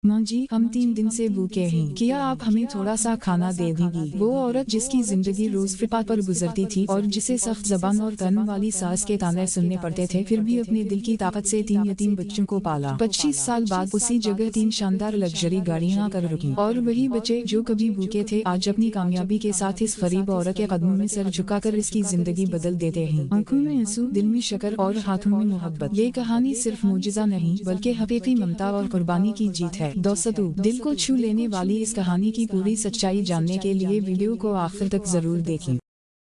माँ जी, हम 3 दिन से भूखे हैं, क्या आप हमें थोड़ा सा खाना दे देंगी? वो औरत जिसकी जिंदगी रोज फुटपाथ पर गुजरती थी और जिसे सख्त जबान और तन वाली सास के ताने सुनने पड़ते थे, फिर भी अपने दिल की ताकत से 3 यतीम बच्चों को पाला। 25 साल बाद उसी जगह 3 शानदार लग्जरी गाड़ियां आकर रुकी और वही बच्चे जो कभी भूखे थे आज अपनी कामयाबी के साथ इस गरीब औरत के कदमों में सर झुकाकर इसकी जिंदगी बदल देते हैं। आंखों में आंसू, दिल में शक्र और हाथों में मोहब्बत। ये कहानी सिर्फ मुजिजा नहीं बल्कि हकीकी ममता और कुर्बानी की जीत है। दोस्तों, दिल को छू लेने वाली इस कहानी की पूरी सच्चाई जानने के लिए वीडियो को आखिर तक जरूर देखें।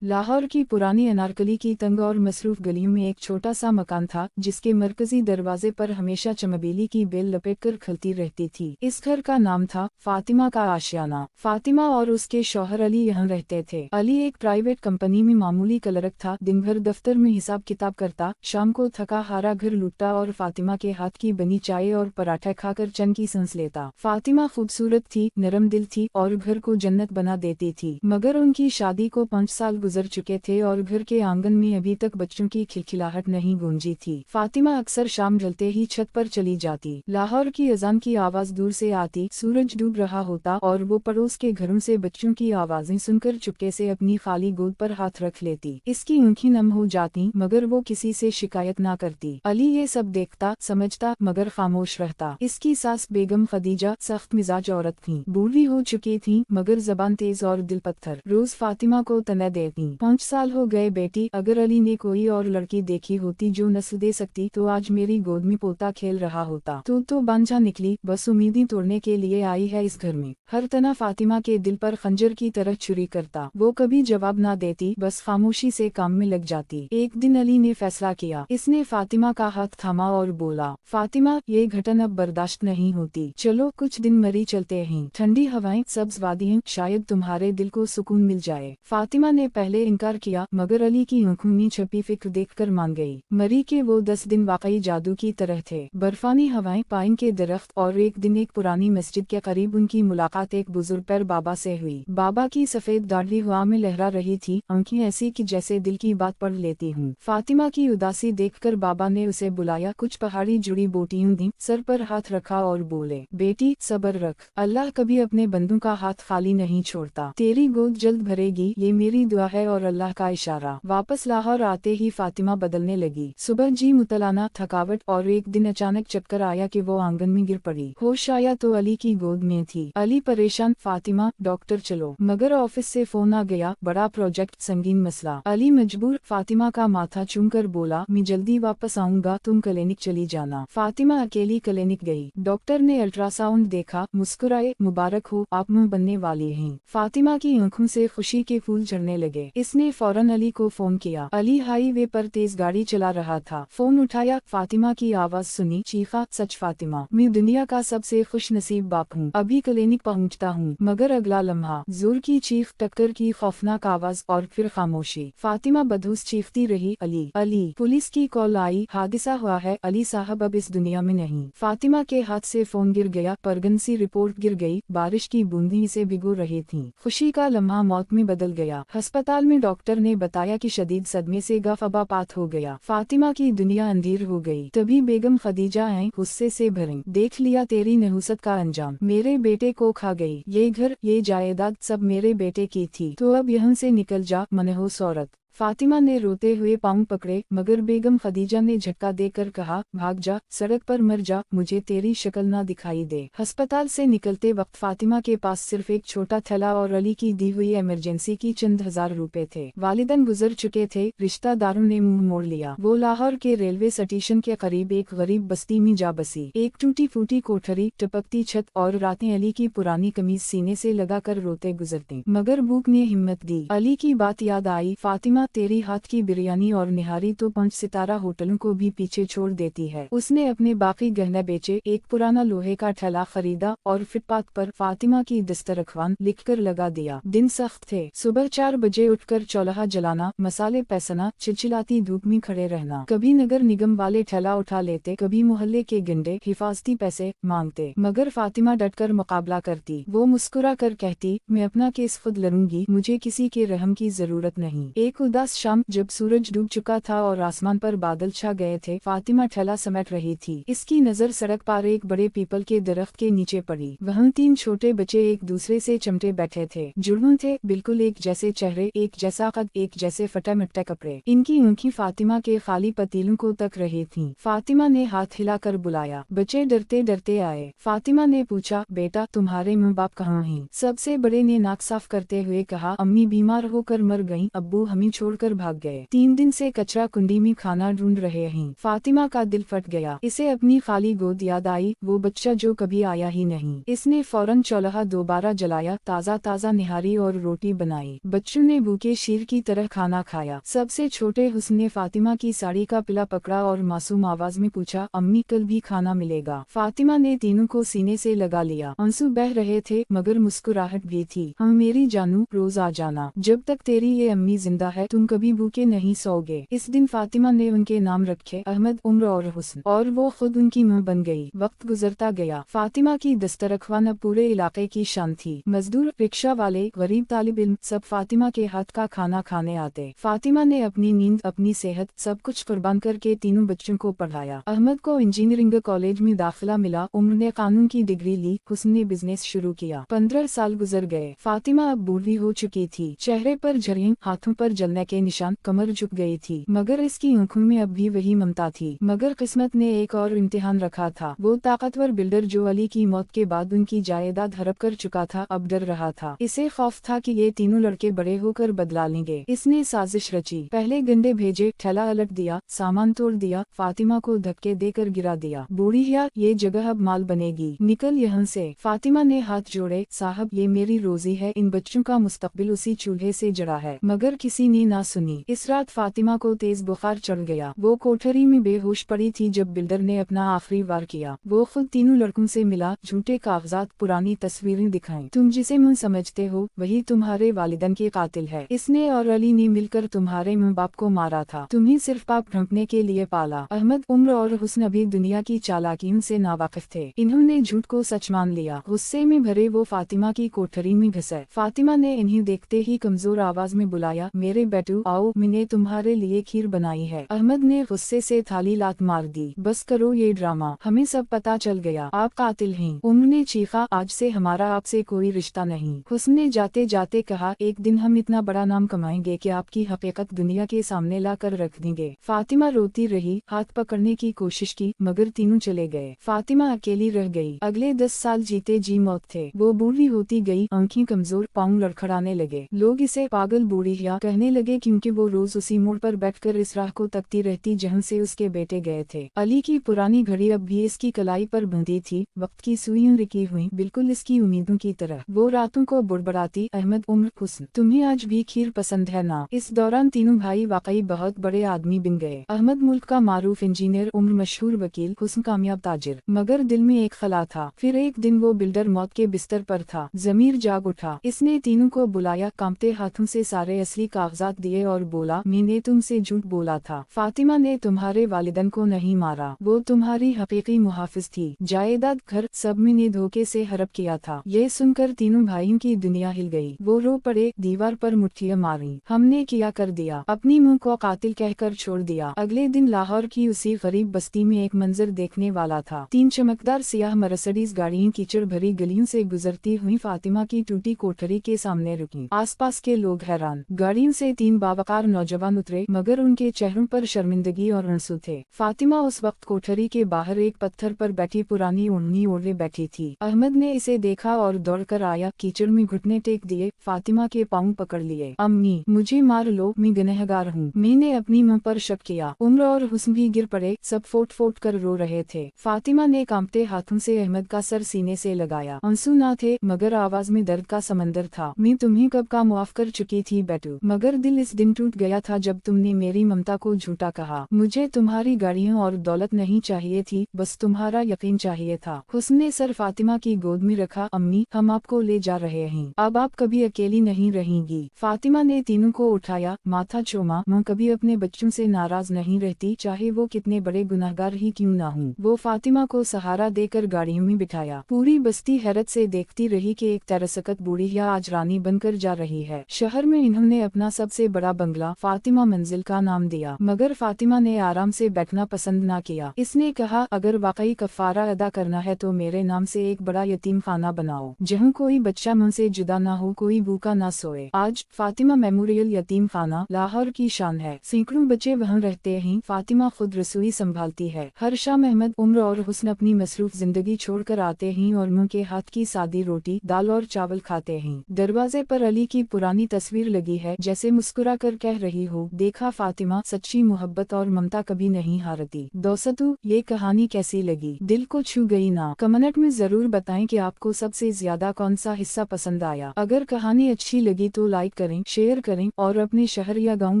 लाहौर की पुरानी अनारकली की तंग और मसरूफ गलियों में एक छोटा सा मकान था जिसके मरकजी दरवाजे पर हमेशा चमेली की बेल लपेटकर खिलती रहती थी। इस घर का नाम था फातिमा का आशियाना। फातिमा और उसके शौहर अली यहाँ रहते थे। अली एक प्राइवेट कंपनी में मामूली क्लर्क था। दिन भर दफ्तर में हिसाब किताब करता, शाम को थका हारा घर लुटता और फातिमा के हाथ की बनी चाय और पराठा खाकर चैन की सांस लेता। फातिमा खूबसूरत थी, नरम दिल थी और घर को जन्नत बना देती थी। मगर उनकी शादी को 5 साल गुजर चुके थे और घर के आंगन में अभी तक बच्चों की खिलखिलाहट नहीं गूंजी थी। फातिमा अक्सर शाम ढलते ही छत पर चली जाती। लाहौर की अजान की आवाज दूर से आती, सूरज डूब रहा होता और वो पड़ोस के घरों से बच्चों की आवाजें सुनकर चुपके से अपनी खाली गोद पर हाथ रख लेती। इसकी आंखें नम हो जाती मगर वो किसी से शिकायत ना करती। अली ये सब देखता, समझता मगर खामोश रहता। इसकी सास बेगम खदीजा सख्त मिजाज औरत थी, बूढ़ी हो चुकी थी मगर जबान तेज और दिल पत्थर। रोज फातिमा को तना देती। 5 साल हो गए बेटी, अगर अली ने कोई और लड़की देखी होती जो नस्ल दे सकती तो आज मेरी गोद में पोता खेल रहा होता। तू तो बांझा निकली, बस उम्मीदें तोड़ने के लिए आई है इस घर में। हर तना फातिमा के दिल पर खंजर की तरह छुरी करता। वो कभी जवाब ना देती, बस खामोशी से काम में लग जाती। एक दिन अली ने फैसला किया। इसने फातिमा का हाथ थामा और बोला, फातिमा, ये घटन अब बर्दाश्त नहीं होती। चलो कुछ दिन मरी चलते हैं। ठंडी हवाएं, सब्ज वादियां, शायद तुम्हारे दिल को सुकून मिल जाए। फातिमा ने पहले इनकार किया मगर अली की आंखों में छपी फिक्र देखकर मान गई। मरी के वो 10 दिन वाकई जादू की तरह थे। बर्फानी हवाएं, पाइन के दरख्त और एक दिन एक पुरानी मस्जिद के करीब उनकी मुलाकात एक बुजुर्ग पर बाबा से हुई। बाबा की सफेद दाढ़ी हवा में लहरा रही थी, आंखें ऐसी कि जैसे दिल की बात पढ़ लेती हूँ। फातिमा की उदासी देखकर बाबा ने उसे बुलाया, कुछ पहाड़ी जुड़ी बूटियां दी, सर पर हाथ रखा और बोले, बेटी सब्र रख, अल्लाह कभी अपने बंदों का हाथ खाली नहीं छोड़ता। तेरी गोद जल्द भरेगी, ये मेरी दुआ है और अल्लाह का इशारा। वापस लाहौर आते ही फातिमा बदलने लगी। सुबह जी मुतलाना, थकावट और एक दिन अचानक चक्कर आया कि वो आंगन में गिर पड़ी। होश आया तो अली की गोद में थी। अली परेशान, फातिमा डॉक्टर चलो। मगर ऑफिस से फोन आ गया, बड़ा प्रोजेक्ट, संगीन मसला। अली मजबूर फातिमा का माथा चूमकर बोला, मैं जल्दी वापस आऊंगा, तुम क्लिनिक चली जाना। फातिमा अकेली क्लिनिक गई। डॉक्टर ने अल्ट्रासाउंड देखा, मुस्कुराए, मुबारक हो, आप मुँह बनने वाली हैं। फातिमा की आंखों से खुशी के फूल झड़ने लगे। इसने फौरन अली को फोन किया। अली हाईवे पर तेज गाड़ी चला रहा था। फोन उठाया, फातिमा की आवाज सुनी, चीखा, सच फातिमा, मैं दुनिया का सबसे खुश नसीब बाप हूँ, अभी क्लिनिक पहुँचता हूँ। मगर अगला लम्हा, जोर की चीख, टक्कर की खौफनाक आवाज और फिर खामोशी। फातिमा बदहूस चीखती रही, अली अली। पुलिस की कॉल आई, हादसा हुआ है, अली साहब अब इस दुनिया में नहीं। फातिमा के हाथ से फोन गिर गया, परगन सी रिपोर्ट गिर गई, बारिश की बूंदें इसे भिगो रही थीं। खुशी का लम्हा मौत में बदल गया। अस्पताल में डॉक्टर ने बताया कि शदीद सदमे से गफबापात हो गया। फातिमा की दुनिया अंधेर हो गई। तभी बेगम खदीजा आई, गुस्से से भरी, देख लिया तेरी नहुसत का अंजाम, मेरे बेटे को खा गई। ये घर, ये जायदाद सब मेरे बेटे की थी, तो अब यहाँ से निकल जा, मनहूस औरत। फातिमा ने रोते हुए पाँव पकड़े मगर बेगम खदीजा ने झटका देकर कहा, भाग जा, सड़क पर मर जा, मुझे तेरी शक्ल ना दिखाई दे। अस्पताल से निकलते वक्त फातिमा के पास सिर्फ एक छोटा थैला और अली की दी हुई इमरजेंसी की चंद हजार रुपए थे। वालिदैन गुजर चुके थे, रिश्तेदारों ने मुंह मोड़ लिया। वो लाहौर के रेलवे स्टेशन के करीब एक गरीब बस्ती में जा बसी। एक टूटी फूटी कोठरी, टपकती छत और रातें अली की पुरानी कमीज सीने से लगाकर रोते गुजरती। मगर भूख ने हिम्मत दी। अली की बात याद आई, फातिमा तेरी हाथ की बिरयानी और निहारी तो 5 सितारा होटलों को भी पीछे छोड़ देती है। उसने अपने बाकी गहने बेचे, एक पुराना लोहे का ठेला खरीदा और फुटपाथ पर फातिमा की दस्तरखान लिखकर लगा दिया। दिन सख्त थे। सुबह 4 बजे उठकर चूल्हा जलाना, मसाले पैसना, चिलचिलाती धूप में खड़े रहना। कभी नगर निगम वाले ठेला उठा लेते, कभी मोहल्ले के गुंडे हिफाजती पैसे मांगते, मगर फातिमा डटकर मुकाबला करती। वो मुस्कुरा कर कहती, मैं अपना केस खुद लड़ूंगी, मुझे किसी के रहम की जरूरत नहीं। एक उदास शाम जब सूरज डूब चुका था और आसमान पर बादल छा गए थे, फातिमा ठेला समेट रही थी। इसकी नजर सड़क पार एक बड़े पीपल के दरख्त के नीचे पड़ी। वहाँ 3 छोटे बच्चे एक दूसरे से चिमटे बैठे थे। जुड़वा थे, बिल्कुल एक जैसे चेहरे, एक जैसा कद, एक जैसे फटे मिट्टे कपड़े। इनकी आंखें फातिमा के खाली पतीलों को तक रही थीं। फातिमा ने हाथ हिलाकर बुलाया। बच्चे डरते डरते आए। फातिमा ने पूछा, बेटा तुम्हारे माँ बाप कहाँ हैं? सबसे बड़े ने नाक साफ करते हुए कहा, अम्मी बीमार होकर मर गईं, अब्बू हमें छोड़कर भाग गए। 3 दिन से कचरा कुंडी में खाना ढूंढ रहे हैं। फातिमा का दिल फट गया। इसे अपनी खाली गोद याद आई, वो बच्चा जो कभी आया ही नहीं। इसने फौरन चूल्हा दोबारा जलाया, ताज़ा ताज़ा निहारी और रोटी बनाई। बच्चों ने भूखे शेर की तरह खाना खाया। सबसे छोटे हुस्न ने फातिमा की साड़ी का पिला पकड़ा और मासूम आवाज में पूछा, अम्मी कल भी खाना मिलेगा? फातिमा ने तीनों को सीने से लगा लिया। आंसू बह रहे थे मगर मुस्कुराहट भी थी। हम मेरी जानू, रोज आ जाना। जब तक तेरी ये अम्मी जिंदा है तुम कभी भूखे नहीं सोओगे। इस दिन फातिमा ने उनके नाम रखे, अहमद, उम्र और हुस्न, और वो खुद उनकी मां बन गई। वक्त गुजरता गया। फातिमा की दस्तरख्वान अब पूरे इलाके की शान थी। मजदूर, रिक्शा वाले, गरीब तालिब इल्म सब फातिमा के हाथ का खाना खाने आते। फातिमा ने अपनी नींद, अपनी सेहत, सब कुछ कुर्बान करके तीनों बच्चों को पढ़ाया। अहमद को इंजीनियरिंग कॉलेज में दाखिला मिला, उम्र ने कानून की डिग्री ली, हुस्न ने बिजनेस शुरू किया। 15 साल गुजर गए। फातिमा अब बूढ़ी हो चुकी थी। चेहरे पर झुर्रियां, हाथों पर जलने के निशान, कमर झुक गई थी, मगर इसकी आंखों में अब भी वही ममता थी। मगर किस्मत ने एक और इम्तिहान रखा था। वो ताकतवर बिल्डर जो अली की मौत के बाद उनकी जायदाद हड़प कर चुका था, अब डर रहा था। इसे खौफ था कि ये तीनों लड़के बड़े होकर बदला लेंगे। इसने साजिश रची। पहले गंडे भेजे, ठेला अलट दिया, सामान तोड़ दिया, फातिमा को धक्के देकर गिरा दिया। बूढ़िया, ये जगह अब माल बनेगी, निकल यहाँ से। फातिमा ने हाथ जोड़े, साहब ये मेरी रोजी है, इन बच्चों का मुस्तकबिल उसी चूल्हे से जड़ा है। मगर किसी ने ना सुनी। इस रात फातिमा को तेज बुखार चढ़ गया। वो कोठरी में बेहोश पड़ी थी जब बिल्डर ने अपना आखिरी वार किया। वो खुद तीनों लड़कों से मिला, झूठे कागजात, पुरानी तस्वीरें दिखाई। तुम जिसे मुँह समझते हो वही तुम्हारे वालिदैन के कातिल है। इसने और अली ने मिलकर तुम्हारे माँ बाप को मारा था, तुम्हें सिर्फ पाप ढंकने के लिए पाला। अहमद, उम्र और हुस्न अभी दुनिया की चालाकियों से नावाकिफ थे। इन्होंने झूठ को सच मान लिया। गुस्से में भरे वो फातिमा की कोठरी में घुसे। फातिमा ने इन्हें देखते ही कमजोर आवाज में बुलाया, मेरे बेटू आओ, मैंने तुम्हारे लिए खीर बनाई है। अहमद ने गुस्से से थाली लात मार दी। बस करो ये ड्रामा, हमें सब पता चल गया, आप कातिल हैं। उम्र ने चीखा, आज से हमारा आपसे कोई रिश्ता नहीं। हुस्न ने जाते जाते कहा, एक दिन हम इतना बड़ा नाम कमाएंगे कि आपकी हकीकत दुनिया के सामने ला कर रख देंगे। फातिमा रोती रही, हाथ पकड़ने की कोशिश की, मगर तीनों चले गए। फातिमा अकेली रह गई। अगले 10 साल जीते जी मौत थे। वो बूढ़ी होती गई, आंखें कमजोर, पाँव लड़खड़ाने लगे। लोग इसे पागल बूढ़िया कहने लगे क्योंकि वो रोज उसी मोड़ पर बैठकर इस राह को तकती रहती जहाँ से उसके बेटे गए थे। अली की पुरानी घड़ी अब भी इसकी कलाई पर बंधी थी, वक्त की सुइयां रिकी हुई, बिल्कुल इसकी उम्मीदों की तरह। वो रातों को बुड़बड़ाती, अहमद, उम्र, हुस्न, तुम्हें आज भी खीर पसंद है ना? इस दौरान तीनों भाई वाकई बहुत बड़े आदमी बन गए। अहमद मुल्क का मारूफ इंजीनियर, उम्र मशहूर वकील, हुस्न कामयाब ताजिर। मगर दिल में एक खला था। फिर एक दिन वो बिल्डर मौत के बिस्तर पर था। जमीर जाग उठा। इसने तीनों को बुलाया, कांपते हाथों से सारे असली कागजात दिए और बोला, मैंने तुमसे झूठ बोला था। फातिमा ने तुम्हारे वालिदैन को नहीं मारा, वो तुम्हारी हकीकी मुहाफिज थी। जायदाद, घर, सब मैंने धोखे से हड़प किया था। ये सुनकर तीनों भाइयों की दुनिया हिल गई। वो रो पड़े, दीवार पर मुट्ठियां मारी। हमने क्या कर दिया? अपनी मुंह को कातिल कहकर छोड़ दिया। अगले दिन लाहौर की उसी गरीब बस्ती में एक मंजर देखने वाला था। 3 चमकदार सियाह मर्सिडीज गाड़ियां कीचड़ भरी गलियों से गुजरती हुई फातिमा की टूटी कोठरी के सामने रुकी। आसपास के लोग हैरान। गाड़ियों से 3 बावकार नौजवान उतरे, मगर उनके चेहरों पर शर्मिंदगी और आंसू थे। फातिमा उस वक्त कोठरी के बाहर एक पत्थर पर बैठी पुरानी ओढ़नी ओढ़े बैठी थी। अहमद ने इसे देखा और दौड़कर आया, कीचड़ में घुटने टेक दिए, फातिमा के पाँव पकड़ लिए। अम्मी, मुझे मार लो, मैं गुनहगार हूँ। मैंने अपनी मां पर शक किया। उम्र और हुस्न भी गिर पड़े, सब फोट फोट कर रो रहे थे। फातिमा ने कांपते हाथों से अहमद का सर सीने से लगाया। आंसू ना थे, मगर आवाज में दर्द का समंदर था। मैं तुम्हें कब का मुआफ कर चुकी थी बेटू, मगर दिल इस दिन टूट गया था जब तुमने मेरी ममता को झूठा कहा। मुझे तुम्हारी गाड़ियाँ और दौलत नहीं चाहिए थी, बस तुम्हारा यकीन चाहिए था। हुस्न ने सर फातिमा की गोद में रखा, अम्मी, हम आपको ले जा रहे हैं, अब आप कभी अकेली नहीं रहेंगी। फातिमा ने तीनों को उठाया, माथा चूमा, मैं कभी अपने बच्चों से नाराज नहीं रहती, चाहे वो कितने बड़े गुनहगार ही क्यों ना हों। वो फातिमा को सहारा देकर गाड़ियों में बिठाया। पूरी बस्ती हैरत से देखती रही कि एक तरसकत बूढ़िया आज रानी बनकर जा रही है। शहर में इन्होंने अपना सबसे सबसे बड़ा बंगला फातिमा मंजिल का नाम दिया, मगर फातिमा ने आराम से बैठना पसंद न किया। इसने कहा, अगर वाकई कफारा अदा करना है तो मेरे नाम से एक बड़ा यतीम खाना बनाओ, जहाँ कोई बच्चा मुझसे जुदा ना हो, कोई भूखा ना सोए। आज फातिमा मेमोरियल यतीम खाना लाहौर की शान है। सैकड़ों बच्चे वहाँ रहते हैं। फातिमा खुद रसोई संभालती है। हर शाम अहमद, उम्र और हुस्न अपनी मसरूफ जिंदगी छोड़कर आते हैं और मुँह के हाथ की सादी रोटी, दाल और चावल खाते हैं। दरवाजे पर अली की पुरानी तस्वीर लगी है, जैसे मुस्कुरा कर कह रही हो, देखा फातिमा, सच्ची मोहब्बत और ममता कभी नहीं हारती। दोस्तों, ये कहानी कैसी लगी? दिल को छू गई ना? कमेंट में जरूर बताएं कि आपको सबसे ज्यादा कौन सा हिस्सा पसंद आया। अगर कहानी अच्छी लगी तो लाइक करें, शेयर करें और अपने शहर या गाँव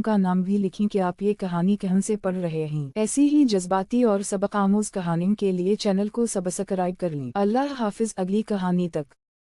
का नाम भी लिखें कि आप ये कहानी कहाँ से पढ़ रहे हैं। ऐसी ही जज्बाती और सबक आमोज कहानियों के लिए चैनल को सब्सक्राइब कर लें। अल्लाह हाफिज, अगली कहानी तक।